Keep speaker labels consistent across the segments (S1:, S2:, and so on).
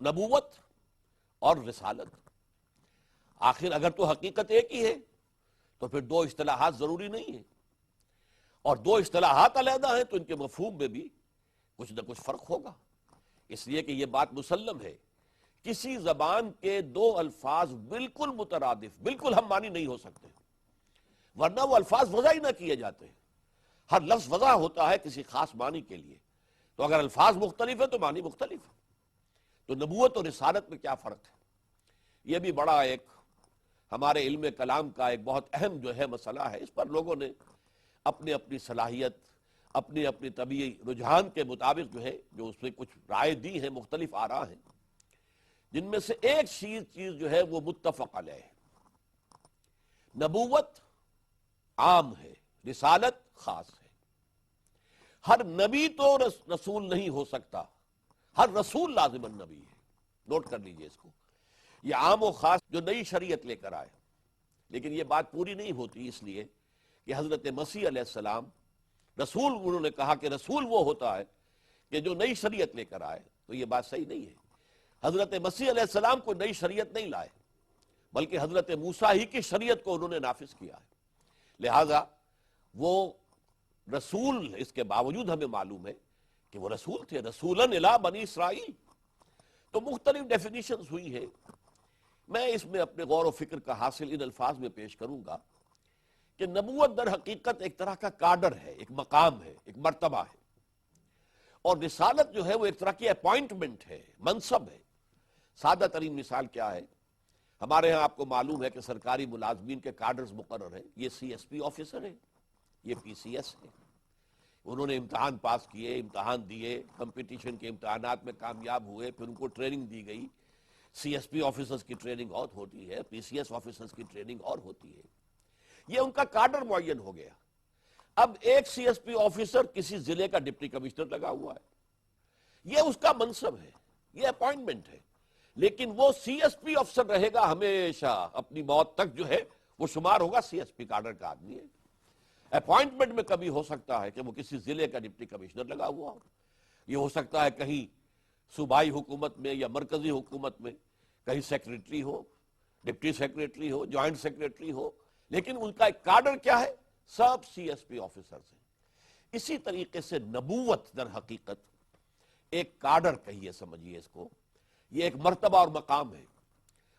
S1: نبوت اور رسالت. آخر اگر تو حقیقت ایک ہی ہے تو پھر دو اصطلاحات ضروری نہیں ہیں، اور دو اصطلاحات علیحدہ ہیں تو ان کے مفہوم میں بھی کچھ نہ کچھ فرق ہوگا. اس لیے کہ یہ بات مسلم ہے، کسی زبان کے دو الفاظ بالکل مترادف، بالکل ہم معنی نہیں ہو سکتے، ورنہ وہ الفاظ وضع ہی نہ کیے جاتے ہیں. ہر لفظ وضع ہوتا ہے کسی خاص معنی کے لیے، تو اگر الفاظ مختلف ہیں تو معنی مختلف ہے. تو نبوت اور رسالت میں کیا فرق ہے؟ یہ بھی بڑا ایک ہمارے علم کلام کا ایک بہت اہم جو ہے مسئلہ ہے. اس پر لوگوں نے اپنی اپنی صلاحیت، اپنی اپنی طبعی رجحان کے مطابق جو ہے جو اس میں کچھ رائے دی ہیں، مختلف آراء ہیں، جن میں سے ایک چیز جو ہے وہ متفق علیہ ہے. نبوت عام ہے، رسالت خاص ہے. ہر نبی تو رسول نہیں ہو سکتا، ہر رسول لازم النبی ہے. نوٹ کر لیجئے اس کو. یہ عام و خاص جو نئی شریعت لے کر آئے، لیکن یہ بات پوری نہیں ہوتی، اس لیے کہ حضرت مسیح علیہ السلام رسول، انہوں نے کہا کہ رسول وہ ہوتا ہے کہ جو نئی شریعت لے کر آئے، تو یہ بات صحیح نہیں ہے. حضرت مسیح علیہ السلام کو نئی شریعت نہیں لائے، بلکہ حضرت موسیٰ ہی کی شریعت کو انہوں نے نافذ کیا ہے. لہذا وہ رسول، اس کے باوجود ہمیں معلوم ہے کہ وہ رسول تھے، رسولاً الی بنی اسرائیل. تو مختلف ڈیفینیشنز ہوئی ہیں. میں اس میں اپنے غور و فکر کا حاصل ان الفاظ میں پیش کروں گا کہ نبوت در حقیقت ایک طرح کا کارڈر ہے، ایک مقام ہے، ایک مرتبہ ہے، اور رسالت جو ہے وہ ایک طرح کی اپوائنٹمنٹ ہے، منصب ہے. سادہ ترین مثال کیا ہے؟ ہمارے ہاں آپ کو معلوم ہے کہ سرکاری ملازمین کے کارڈرز مقرر ہیں. یہ سی ایس پی آفیسر ہیں، یہ پی سی ایس ہے. انہوں نے امتحان پاس کیے، امتحان دیے، کمپٹیشن کے امتحانات میں کامیاب ہوئے، پھر ان کو ٹریننگ دی گئی. سی ایس پی آفیسرز کی ٹریننگ اور ہوتی ہے، پی سی ایس آفیسرز کی ٹریننگ اور ہوتی ہے. یہ ان کا کارڈر معین ہو گیا. اب ایک سی ایس پی آفیسر کسی ضلع کا ڈپٹی کمشنر لگا ہوا ہے، یہ اس کا منصب ہے، یہ اپوائنٹمنٹ ہے. لیکن وہ سی ایس پی افسر رہے گا ہمیشہ، اپنی موت تک جو ہے وہ شمار ہوگا سی ایس پی کارڈر کا آدمی ہے. اپوائنٹمنٹ میں کبھی ہو سکتا ہے کہ وہ کسی ضلع کا ڈپٹی کمشنر لگا ہوا ہو، یہ ہو سکتا ہے کہیں صوبائی حکومت میں یا مرکزی حکومت میں کہیں سیکریٹری ہو، ڈپٹی سیکریٹری ہو، جوائنٹ سیکریٹری ہو، لیکن ان کا ایک کارڈر کیا ہے؟ سب سی ایس پی آفیسرز ہیں. اسی طریقے سے نبوت در حقیقت ایک کارڈر کہیے، سمجھیے اس کو، یہ ایک مرتبہ اور مقام ہے.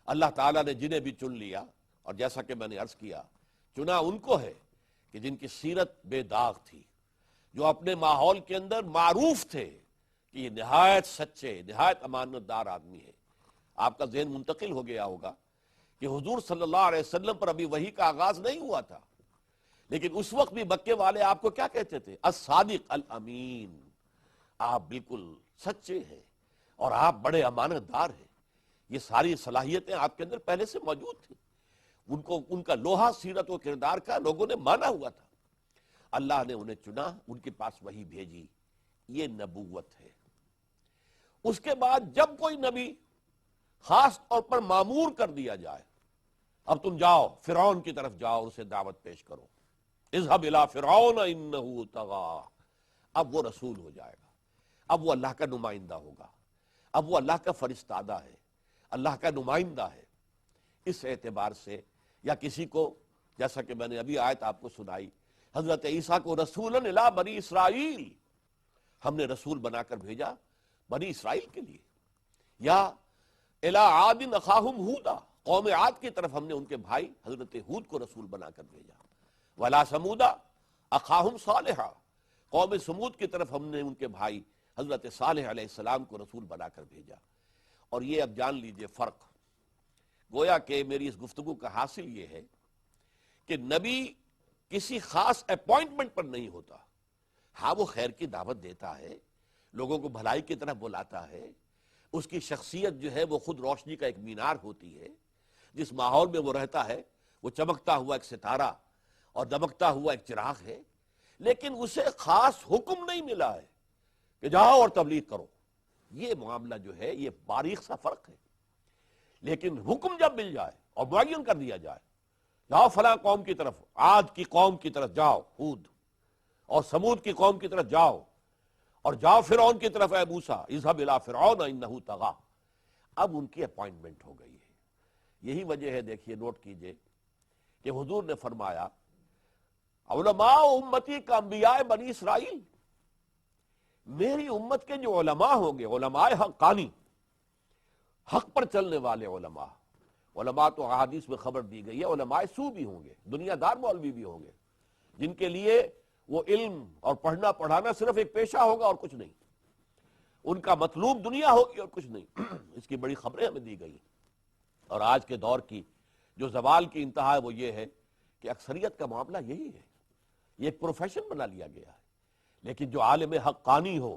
S1: اللہ تعالیٰ نے جنہیں بھی چن لیا، اور جیسا کہ میں نے عرض کیا، چنا ان کو ہے کہ جن کی سیرت بے داغ تھی، جو اپنے ماحول کے اندر معروف تھے کہ یہ نہایت سچے، نہایت امانت دار آدمی ہے. آپ کا ذہن منتقل ہو گیا ہوگا کہ حضور صلی اللہ علیہ وسلم پر ابھی وحی کا آغاز نہیں ہوا تھا، لیکن اس وقت بھی مکے والے آپ کو کیا کہتے تھے؟ الصادق الامین، آپ بالکل سچے ہیں اور آپ بڑے امانت دار ہیں. یہ ساری صلاحیتیں آپ کے اندر پہلے سے موجود تھیں. ان کا لوہا سیرت و کردار کا لوگوں نے مانا ہوا تھا. اللہ نے انہیں چنا، ان کے پاس وحی بھیجی. یہ نبوت ہے. اس کے بعد جب کوئی نبی خاص طور پر مامور کر دیا جائے، اب تم جاؤ فرعون کی طرف جاؤ، اسے دعوت پیش کرو، اذهب الى فرعون انه طغى، اب وہ رسول ہو جائے گا، اب وہ اللہ کا نمائندہ ہوگا، اب وہ اللہ کا فرستادہ ہے، اللہ کا نمائندہ ہے. اس اعتبار سے، یا کسی کو، جیسا کہ میں نے ابھی آیت آپ کو سنائی، حضرت عیسیٰ کو رسولاً الی بنی اسرائیل، ہم نے رسول بنا کر بھیجا بنی اسرائیل کے لیے. یا الی عاد اخاہم ہودا، قوم عاد کی طرف ہم نے ان کے بھائی حضرت ہود کو رسول بنا کر بھیجا. ولا سمودا اخاہم صالحا، قوم سمود کی طرف ہم نے ان کے بھائی حضرت صالح علیہ السلام کو رسول بنا کر بھیجا. اور یہ اب جان لیجئے فرق. گویا کہ میری اس گفتگو کا حاصل یہ ہے کہ نبی کسی خاص اپوائنٹمنٹ پر نہیں ہوتا. ہاں وہ خیر کی دعوت دیتا ہے، لوگوں کو بھلائی کی طرف بلاتا ہے. اس کی شخصیت جو ہے وہ خود روشنی کا ایک مینار ہوتی ہے. جس ماحول میں وہ رہتا ہے وہ چمکتا ہوا ایک ستارہ اور دمکتا ہوا ایک چراغ ہے. لیکن اسے خاص حکم نہیں ملا ہے کہ جاؤ اور تبلیغ کرو. یہ معاملہ جو ہے یہ باریک سا فرق ہے. لیکن حکم جب مل جائے اور معین کر دیا جائے، جاؤ فلاں قوم کی طرف، عاد کی قوم کی طرف جاؤ ہود، اور سمود کی قوم کی طرف جاؤ، اور جاؤ فرعون کی طرف اے موسیٰ اذهب الی فرعون انہ طغی، اب ان کی اپوائنٹمنٹ ہو گئی ہے۔ یہی وجہ ہے، دیکھیے نوٹ کیجئے کہ حضور نے فرمایا علماء امتی کا انبیاء بنی اسرائیل، میری امت کے جو علماء ہوں گے، علماء حقانی، حق پر چلنے والے علماء، علماء تو احادیث میں خبر دی گئی ہے، علماء سو بھی ہوں گے، دنیا دار مولوی بھی ہوں گے، جن کے لیے وہ علم اور پڑھنا پڑھانا صرف ایک پیشہ ہوگا اور کچھ نہیں، ان کا مطلوب دنیا ہوگی اور کچھ نہیں۔ اس کی بڑی خبریں ہمیں دی گئی۔ اور آج کے دور کی جو زوال کی انتہا ہے وہ یہ ہے کہ اکثریت کا معاملہ یہی ہے، یہ ایک پروفیشن بنا لیا گیا ہے۔ لیکن جو عالم حقانی ہو،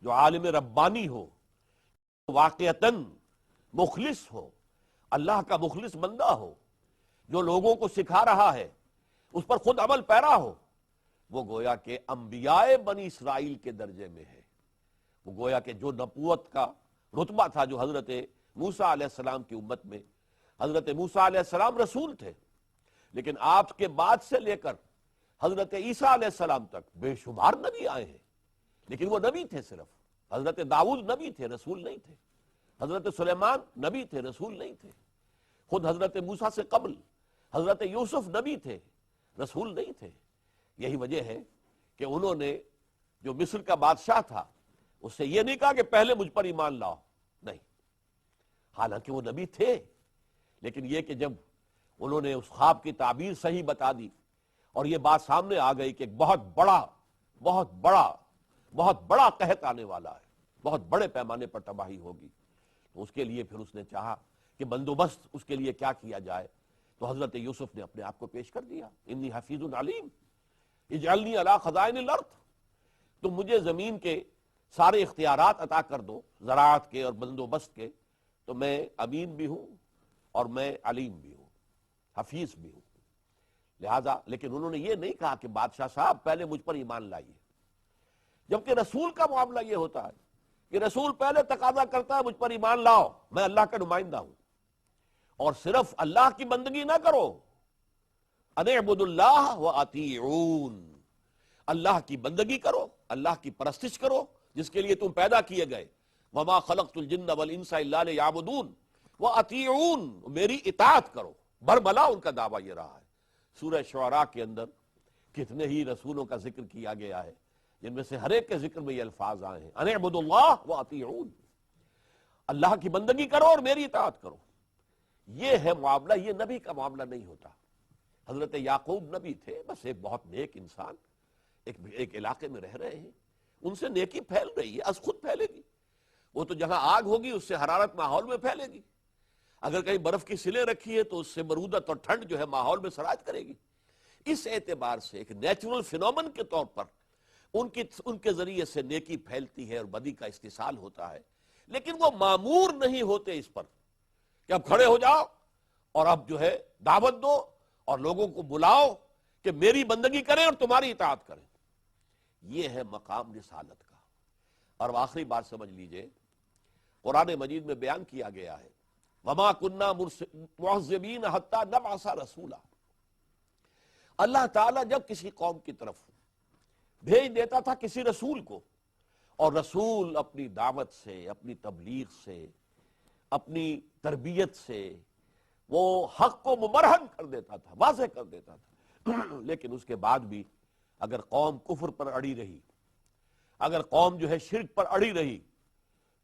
S1: جو عالم ربانی ہو، واقعتاً مخلص ہو، اللہ کا مخلص بندہ ہو، جو لوگوں کو سکھا رہا ہے، اس پر خود عمل پیرا ہو، وہ گویا کہ انبیاء بنی اسرائیل کے درجے میں ہے۔ وہ گویا کہ جو نبوت کا رتبہ تھا جو حضرت موسیٰ علیہ السلام کی امت میں، حضرت موسیٰ علیہ السلام رسول تھے، لیکن آپ کے بعد سے لے کر حضرت عیسیٰ علیہ السلام تک بے شمار نبی آئے ہیں، لیکن وہ نبی تھے صرف۔ حضرت داؤد نبی تھے، رسول نہیں تھے۔ حضرت سلیمان نبی تھے، رسول نہیں تھے۔ خود حضرت موسیٰ سے قبل حضرت یوسف نبی تھے، رسول نہیں تھے۔ یہی وجہ ہے کہ انہوں نے جو مصر کا بادشاہ تھا اس سے یہ نہیں کہا کہ پہلے مجھ پر ایمان لاؤ، نہیں، حالانکہ وہ نبی تھے، لیکن یہ کہ جب انہوں نے اس خواب کی تعبیر صحیح بتا دی اور یہ بات سامنے آ گئی کہ ایک بہت بڑا قحط آنے والا ہے، بہت بڑے پیمانے پر تباہی ہوگی، تو اس کے لیے پھر اس نے چاہا کہ بندوبست اس کے لیے کیا کیا جائے، تو حضرت یوسف نے اپنے آپ کو پیش کر دیا، انی حفیظ علیم اجعلنی علی خزائن الارض، تم مجھے زمین کے سارے اختیارات عطا کر دو، زراعت کے اور بندوبست کے، تو میں امین بھی ہوں اور میں علیم بھی ہوں، حفیظ بھی ہوں۔ لہذا لیکن انہوں نے یہ نہیں کہا کہ بادشاہ صاحب پہلے مجھ پر ایمان لائیے، جبکہ رسول کا معاملہ یہ ہوتا ہے کہ رسول پہلے تقاضا کرتا ہے مجھ پر ایمان لاؤ، میں اللہ کا نمائندہ ہوں، اور صرف اللہ کی بندگی نہ کرو، ان اعبدوا اللہ واطیعون، اللہ کی بندگی کرو، اللہ کی پرستش کرو جس کے لیے تم پیدا کیے گئے، وما خلقت الجن والانس الا لیعبدون واطیعون، میری اطاعت کرو، بربلا ان کا دعویٰ یہ رہا ہے۔ سورہ شعراء کے اندر کتنے ہی رسولوں کا ذکر کیا گیا ہے جن میں سے ہر ایک کے ذکر میں یہ الفاظ آئے ہیں، ان اعبدوا اللہ واطیعون، اللہ کی بندگی کرو اور میری اطاعت کرو۔ یہ ہے معاملہ، یہ نبی کا معاملہ نہیں ہوتا۔ حضرت یعقوب نبی تھے، بس ایک بہت نیک انسان، ایک علاقے میں رہ رہے ہیں، ان سے نیکی پھیل رہی ہے، از خود پھیلے گی، وہ تو جہاں آگ ہوگی اس سے حرارت ماحول میں پھیلے گی، اگر کہیں برف کی سلیں رکھی ہے تو اس سے برودت اور ٹھنڈ جو ہے ماحول میں سرایت کرے گی۔ اس اعتبار سے ایک نیچرل فینومن کے طور پر ان کے ذریعے سے نیکی پھیلتی ہے اور بدی کا استحصال ہوتا ہے، لیکن وہ مامور نہیں ہوتے اس پر کہ اب کھڑے ہو جاؤ اور اب جو ہے دعوت دو اور لوگوں کو بلاؤ کہ میری بندگی کریں اور تمہاری اطاعت کریں۔ یہ ہے مقام رسالت کا۔ اور آخری بات سمجھ لیجئے، قرآن مجید میں بیان کیا گیا ہے وما كنا معذبین حتی نبعث رسولا، اللہ تعالیٰ جب کسی قوم کی طرف بھیج دیتا تھا کسی رسول کو، اور رسول اپنی دعوت سے، اپنی تبلیغ سے، اپنی تربیت سے وہ حق کو مبرہن کر دیتا تھا، واضح کر دیتا تھا، لیکن اس کے بعد بھی اگر قوم کفر پر اڑی رہی، اگر قوم جو ہے شرک پر اڑی رہی،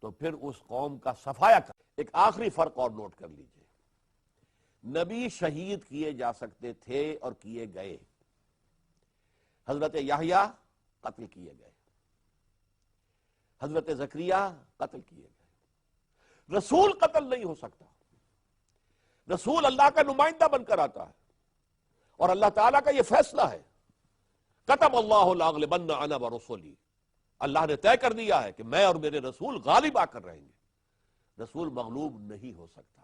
S1: تو پھر اس قوم کا صفایا کر۔ ایک آخری فرق اور نوٹ کر لیجئے، نبی شہید کیے جا سکتے تھے اور کیے گئے، حضرت یحییٰ قتل کیے گئے، حضرت زکریا قتل کیے گئے، رسول قتل نہیں ہو سکتا۔ رسول اللہ کا نمائندہ بن کر آتا ہے اور اللہ تعالیٰ کا یہ فیصلہ ہے، کتب اللہ لاغلبن انا ورسلی، اللہ نے طے کر دیا ہے کہ میں اور میرے رسول غالب آ کر رہیں گے۔ رسول مغلوب نہیں ہو سکتا،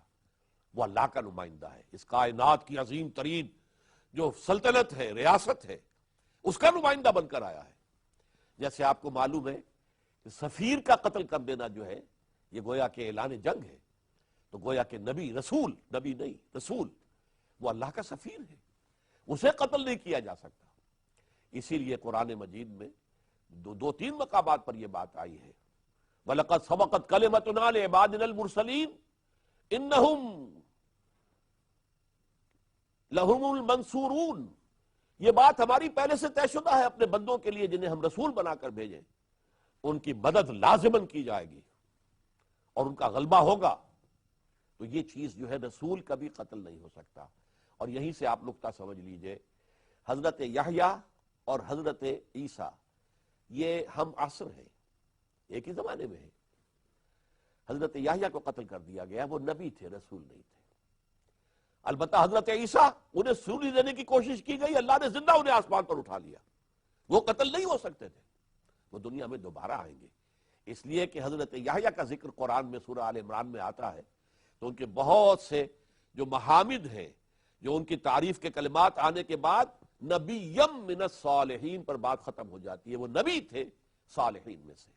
S1: وہ اللہ کا نمائندہ ہے، اس کائنات کی عظیم ترین جو سلطنت ہے، ریاست ہے، اس کا نمائندہ بن کر آیا ہے۔ جیسے آپ کو معلوم ہے کہ سفیر کا قتل کر دینا جو ہے یہ گویا کہ اعلان جنگ ہے، تو گویا کہ نبی نہیں رسول، وہ اللہ کا سفیر ہے، اسے قتل نہیں کیا جا سکتا۔ اسی لیے قرآن مجید میں دو تین مقامات پر یہ بات آئی ہے، وَلَقَدْ سَبَقَتْ كَلِمَتُنَا لِعِبَادِنَا الْمُرْسَلِينَ، انہم لہم المنصورون، یہ بات ہماری پہلے سے طے شدہ ہے اپنے بندوں کے لیے جنہیں ہم رسول بنا کر بھیجیں، ان کی مدد لازماً کی جائے گی اور ان کا غلبہ ہوگا۔ تو یہ چیز جو ہے رسول کبھی قتل نہیں ہو سکتا۔ اور یہیں سے آپ نقطہ سمجھ لیجئے، حضرت یحییٰ اور حضرت عیسیٰ یہ ہم عصر ہیں، ایک ہی زمانے میں ہیں۔ حضرت یحییٰ کو قتل کر دیا گیا، وہ نبی تھے، رسول نہیں تھے۔ البتہ حضرت عیسیٰ، انہیں سولی دینے کی کوشش کی گئی، اللہ نے زندہ انہیں آسمان پر اٹھا لیا، وہ قتل نہیں ہو سکتے تھے، وہ دنیا میں دوبارہ آئیں گے۔ اس لیے کہ حضرت یحییٰ کا ذکر قرآن میں سورہ آل عمران میں آتا ہے تو ان کے بہت سے جو محامد ہیں، جو ان کی تعریف کے کلمات آنے کے بعد نبیم من الصالحین پر بات ختم ہو جاتی ہے، وہ نبی تھے صالحین میں سے۔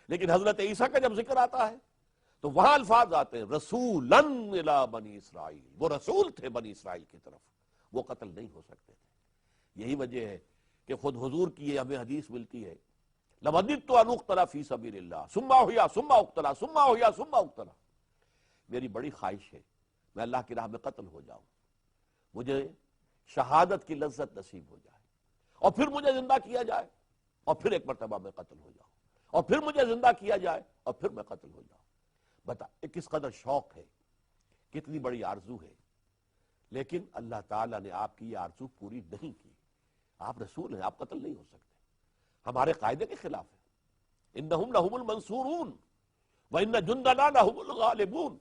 S1: لیکن حضرت عیسیٰ کا جب ذکر آتا ہے تو وہاں الفاظ آتے ہیں رسولاً الی بنی اسرائیل، وہ رسول تھے بنی اسرائیل کی طرف، وہ قتل نہیں ہو سکتے تھے۔ یہی وجہ ہے کہ خود حضور کی یہ ہمیں حدیث ملتی ہے، لَوَدِدتُّ أَنْ أُقْتَلَ فِي سَبِيلِ اللَّهِ ثُمَّ أُحْيَا ثُمَّ أُقْتَلَ ثُمَّ أُحْيَا ثُمَّ أُقْتَلَ، میری بڑی خواہش ہے میں اللہ کی راہ میں قتل ہو جاؤں، مجھے شہادت کی لذت نصیب ہو جائے، اور پھر مجھے زندہ کیا جائے، اور پھر ایک مرتبہ میں قتل ہو جاؤں، اور پھر مجھے زندہ کیا جائے، اور پھر میں قتل ہو جاؤں۔ بتا کس قدر شوق ہے، کتنی بڑی آرزو ہے، لیکن اللہ تعالیٰ نے آپ کی یہ آرزو پوری نہیں کی۔ آپ رسول ہیں، آپ قتل نہیں ہو سکتے، ہمارے قاعدے کے خلاف ہے۔ انہم لہم المنصورون وان جندنا لہم الغالبون،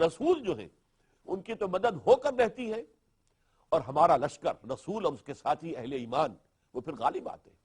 S1: رسول جو ہیں ان کی تو مدد ہو کر رہتی ہے، اور ہمارا لشکر رسول اور اس کے ساتھی اہل ایمان وہ پھر غالب آتے ہیں۔